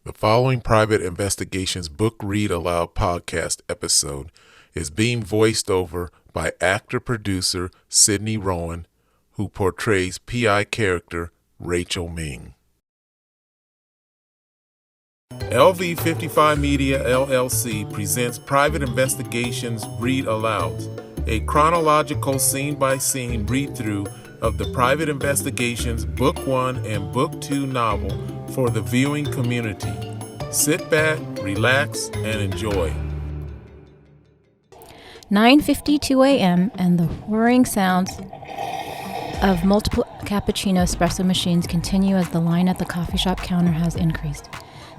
The following Private Investigations Book Read Aloud podcast episode is being voiced over by actor-producer Sydney Rowan, who portrays PI character Rachael Meng. LV55 Media LLC presents Private Investigations Read Alouds, a chronological scene-by-scene read-through of the Private Investigations Book 1 and Book 2 novel for the viewing community. Sit back, relax, and enjoy. 9:52 a.m. and the whirring sounds of multiple cappuccino espresso machines continue as the line at the coffee shop counter has increased.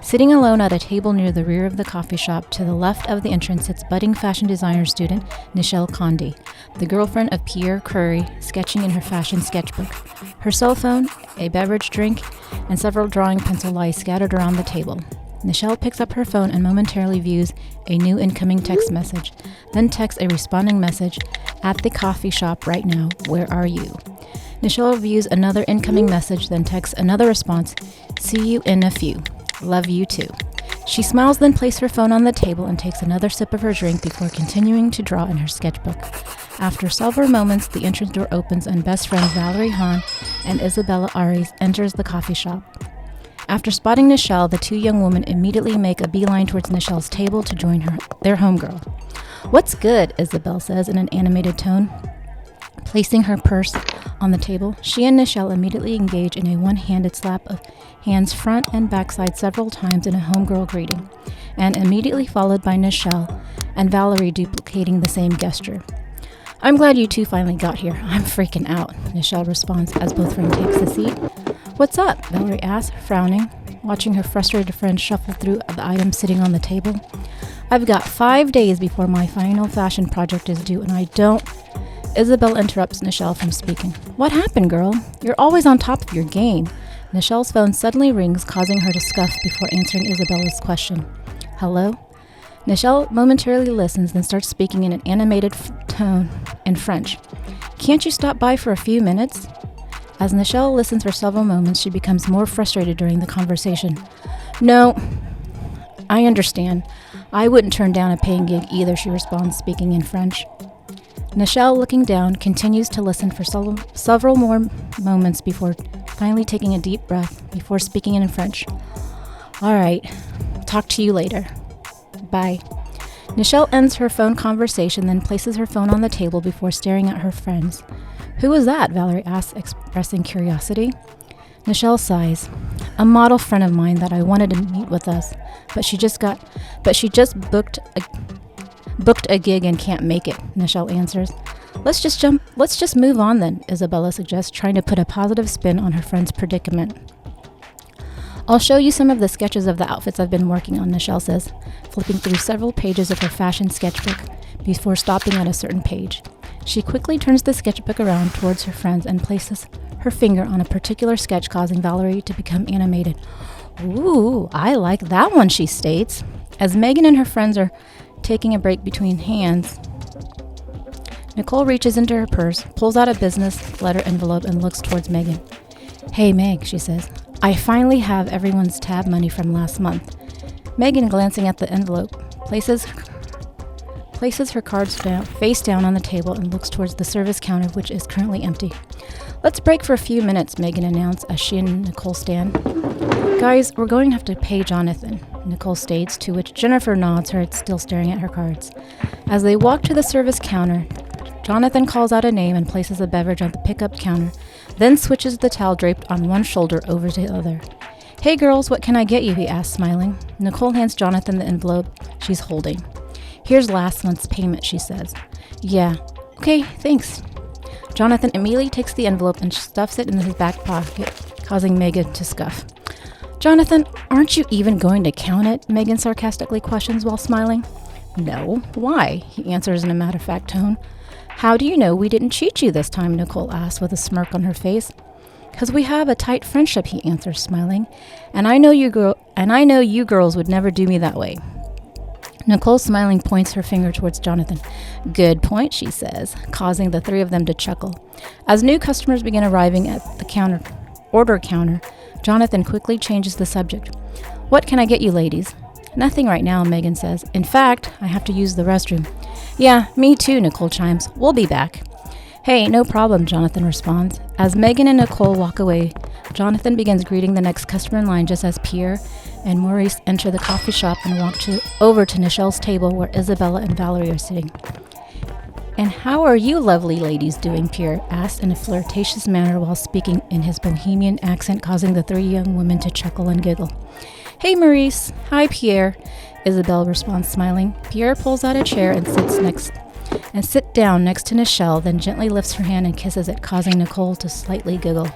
Sitting alone at a table near the rear of the coffee shop to the left of the entrance sits budding fashion designer student Nichelle Condi, the girlfriend of Pierre Curry, sketching in her fashion sketchbook. Her cell phone, a beverage drink, and several drawing pencils lie scattered around the table. Nichelle picks up her phone and momentarily views a new incoming text message, then texts a responding message, "At the coffee shop right now, where are you?" Nichelle views another incoming message, then texts another response, "See you in a few. Love you too." She smiles, then places her phone on the table and takes another sip of her drink before continuing to draw in her sketchbook. After several moments, the entrance door opens and best friends Valerie Hahn and Isabella Aries enters the coffee shop. After spotting Nichelle, the two young women immediately make a beeline towards Nichelle's table to join their homegirl. "What's good?" Isabel says in an animated tone. Placing her purse on the table, she and Nichelle immediately engage in a one-handed slap of hands front and backside several times in a homegirl greeting, and immediately followed by Nichelle and Valerie duplicating the same gesture. "I'm glad you two finally got here. I'm freaking out," Nichelle responds as both friends takes a seat. "What's up?" Valerie asks, frowning, watching her frustrated friend shuffle through the items sitting on the table. "I've got 5 days before my final fashion project is due, and I don't..." Isabel interrupts Nichelle from speaking. "What happened, girl? You're always on top of your game." Nichelle's phone suddenly rings, causing her to scuff before answering Isabella's question. "Hello?" Nichelle momentarily listens, then starts speaking in an animated tone in French. "Can't you stop by for a few minutes?" As Nichelle listens for several moments, she becomes more frustrated during the conversation. "No, I understand. I wouldn't turn down a paying gig either," she responds, speaking in French. Nichelle, looking down, continues to listen for several more moments before finally taking a deep breath before speaking in French. "All right, talk to you later. Bye." Nichelle ends her phone conversation, then places her phone on the table before staring at her friends. "Who was that?" Valerie asks, expressing curiosity. Nichelle sighs. "A model friend of mine that I wanted to meet with us, but she just booked a gig and can't make it," Nichelle answers. Let's just move on then," Isabella suggests, trying to put a positive spin on her friend's predicament. "I'll show you some of the sketches of the outfits I've been working on," Nichelle says, flipping through several pages of her fashion sketchbook before stopping at a certain page. She quickly turns the sketchbook around towards her friends and places her finger on a particular sketch, causing Valerie to become animated. "Ooh, I like that one," she states. As Megan and her friends are taking a break between hands, Nicole reaches into her purse, pulls out a business letter envelope, and looks towards Megan. "Hey, Meg," she says. "I finally have everyone's tab money from last month." Megan, glancing at the envelope, places her cards face down on the table and looks towards the service counter, which is currently empty. "Let's break for a few minutes," Megan announced as she and Nicole stand. "Guys, we're going to have to pay Jonathan," Nicole states, to which Jennifer nods, her head still staring at her cards. As they walk to the service counter, Jonathan calls out a name and places a beverage on the pickup counter, then switches the towel draped on one shoulder over to the other. "Hey girls, what can I get you?" he asks, smiling. Nicole hands Jonathan the envelope she's holding. "Here's last month's payment," she says. "Yeah, okay, thanks." Jonathan immediately takes the envelope and stuffs it in his back pocket, causing Megan to scuff. "Jonathan, aren't you even going to count it?" Megan sarcastically questions while smiling. "No, why?" he answers in a matter-of-fact tone. "How do you know we didn't cheat you this time?" Nicole asks with a smirk on her face. "'Cause we have a tight friendship," he answers, smiling. And I know you girls would never do me that way." Nicole, smiling, points her finger towards Jonathan. "Good point," she says, causing the three of them to chuckle. As new customers begin arriving at the order counter, Jonathan quickly changes the subject. What can I get you ladies? Nothing right now, Megan says. In fact, I have to use the restroom. Yeah, me too, Nicole chimes. We'll be back. Hey, no problem, Jonathan responds. As Megan and Nicole walk away, Jonathan begins greeting the next customer in line just as Pierre and Maurice enter the coffee shop and walk over to Nichelle's table where Isabella and Valerie are sitting. And how are you lovely ladies doing, Pierre asked in a flirtatious manner while speaking in his bohemian accent, causing the three young women to chuckle and giggle. Hey, Maurice. Hi, Pierre, Isabella responds, smiling. Pierre pulls out a chair and sits down next to Nichelle, then gently lifts her hand and kisses it, causing Nicole to slightly giggle.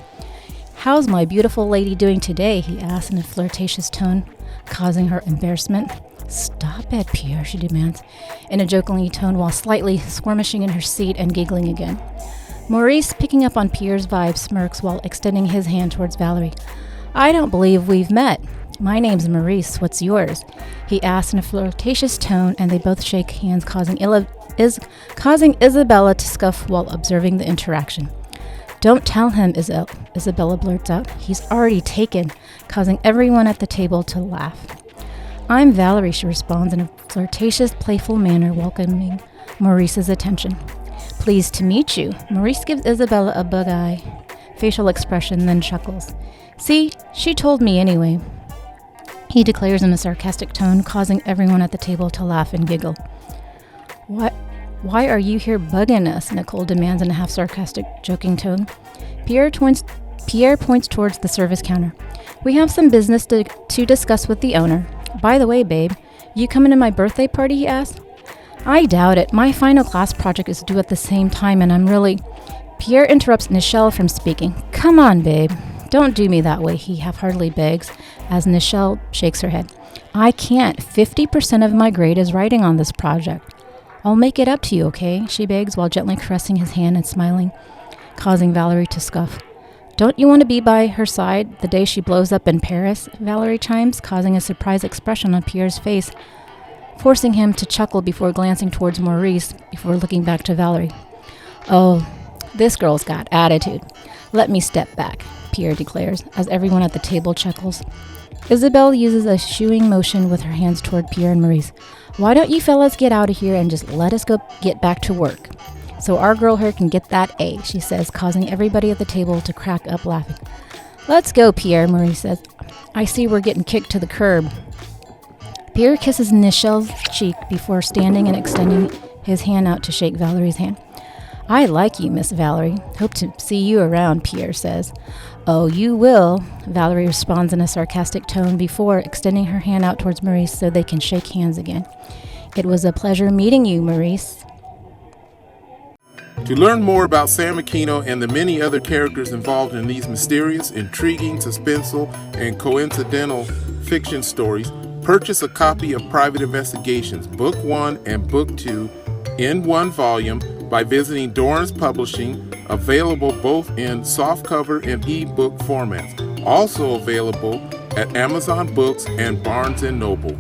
How's my beautiful lady doing today? He asked in a flirtatious tone, causing her embarrassment. Stop it, Pierre, she demands, in a jokingly tone while slightly squirmishing in her seat and giggling again. Maurice, picking up on Pierre's vibe, smirks while extending his hand towards Valerie. I don't believe we've met. My name's Maurice. What's yours? He asks in a flirtatious tone, and they both shake hands, causing Isabella to scoff while observing the interaction. Don't tell him, Isabella blurts out. He's already taken, causing everyone at the table to laugh. I'm Valerie, she responds in a flirtatious, playful manner, welcoming Maurice's attention. Pleased to meet you. Maurice gives Isabella a bug-eye facial expression, then chuckles. See, she told me anyway, he declares in a sarcastic tone, causing everyone at the table to laugh and giggle. Why are you here bugging us? Nicole demands in a half-sarcastic, joking tone. Pierre points towards the service counter. We have some business to discuss with the owner. By the way, babe, you coming to my birthday party, he asked. I doubt it. My final class project is due at the same time, and I'm really... Pierre interrupts Nichelle from speaking. Come on, babe. Don't do me that way, he half-heartedly begs, as Nichelle shakes her head. I can't. 50% of my grade is writing on this project. I'll make it up to you, okay? She begs while gently caressing his hand and smiling, causing Valerie to scoff. Don't you want to be by her side the day she blows up in Paris? Valerie chimes, causing a surprised expression on Pierre's face, forcing him to chuckle before glancing towards Maurice before looking back to Valerie. Oh, this girl's got attitude. Let me step back, Pierre declares, as everyone at the table chuckles. Isabelle uses a shooing motion with her hands toward Pierre and Maurice. Why don't you fellas get out of here and just let us go get back to work? So our girl here can get that A, she says, causing everybody at the table to crack up laughing. Let's go, Pierre, Maurice says. I see we're getting kicked to the curb. Pierre kisses Nichelle's cheek before standing and extending his hand out to shake Valerie's hand. I like you, Miss Valerie. Hope to see you around, Pierre says. Oh, you will, Valerie responds in a sarcastic tone before extending her hand out towards Maurice so they can shake hands again. It was a pleasure meeting you, Maurice. To learn more about Sam Aquino and the many other characters involved in these mysterious, intriguing, suspenseful, and coincidental fiction stories, purchase a copy of Private Investigations, Book 1 and Book 2 in one volume by visiting Dorrance Publishing, available both in softcover and ebook formats. Also available at Amazon Books and Barnes & Noble.